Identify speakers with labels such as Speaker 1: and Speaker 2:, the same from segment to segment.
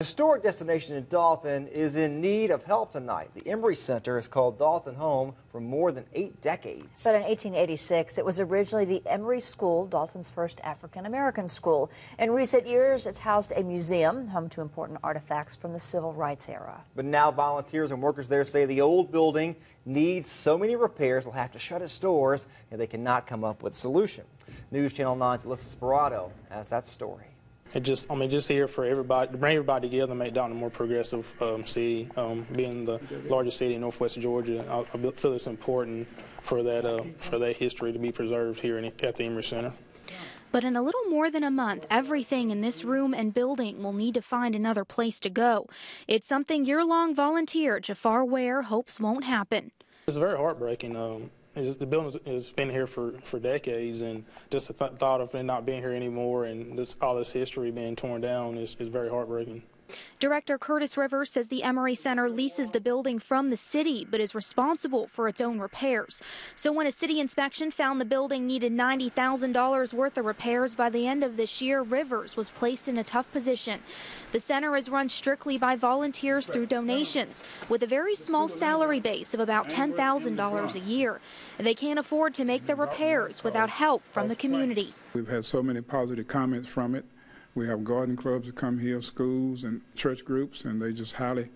Speaker 1: Historic destination in Dalton is in need of help tonight. The Emery Center has called Dalton home for more than 8 decades.
Speaker 2: But in 1886, it was originally the Emery School, Dalton's first African-American school. In recent years, it's housed a museum, home to important artifacts from the civil rights era.
Speaker 1: But now volunteers and workers there say the old building needs so many repairs they'll have to shut its doors and they cannot come up with a solution. News Channel 9's Alyssa Sperato has that story.
Speaker 3: Just here for everybody, to bring everybody together and make Dalton a more progressive city. Being the largest city in Northwest Georgia, I feel it's important for that history to be preserved here at the Emery Center.
Speaker 4: But in a little more than a month, everything in this room and building will need to find another place to go. It's something year-long volunteer Jafar Ware hopes won't happen.
Speaker 3: It's very heartbreaking. The building has been here for decades, and just the thought of it not being here anymore and all this history being torn down is very heartbreaking.
Speaker 4: Director Curtis Rivers says the Emery Center leases the building from the city but is responsible for its own repairs. So when a city inspection found the building needed $90,000 worth of repairs by the end of this year, Rivers was placed in a tough position. The center is run strictly by volunteers through donations with a very small salary base of about $10,000 a year. They can't afford to make the repairs without help from the community.
Speaker 5: We've had so many positive comments from it. We have garden clubs that come here, schools and church groups, and they just highly,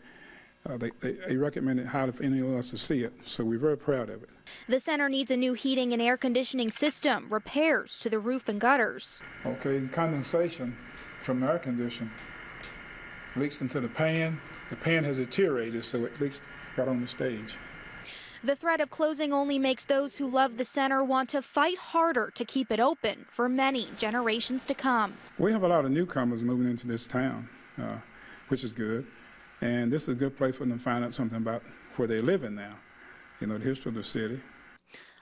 Speaker 5: they recommend it highly for anyone else to see it. So we're very proud of it.
Speaker 4: The center needs a new heating and air conditioning system, repairs to the roof and gutters.
Speaker 5: Okay, condensation from the air conditioner leaks into the pan. The pan has deteriorated, so it leaks right on the stage.
Speaker 4: The threat of closing only makes those who love the center want to fight harder to keep it open for many generations to come.
Speaker 5: We have a lot of newcomers moving into this town, which is good. And this is a good place for them to find out something about where they're living now, you know, the history of the city.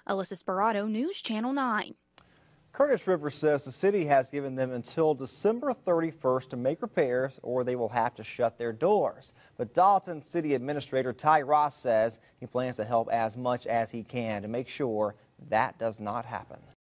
Speaker 4: Alyssa Sperato, News Channel 9.
Speaker 1: Curtis Rivers says the city has given them until December 31st to make repairs or they will have to shut their doors. But Dalton City Administrator Ty Ross says he plans to help as much as he can to make sure that does not happen.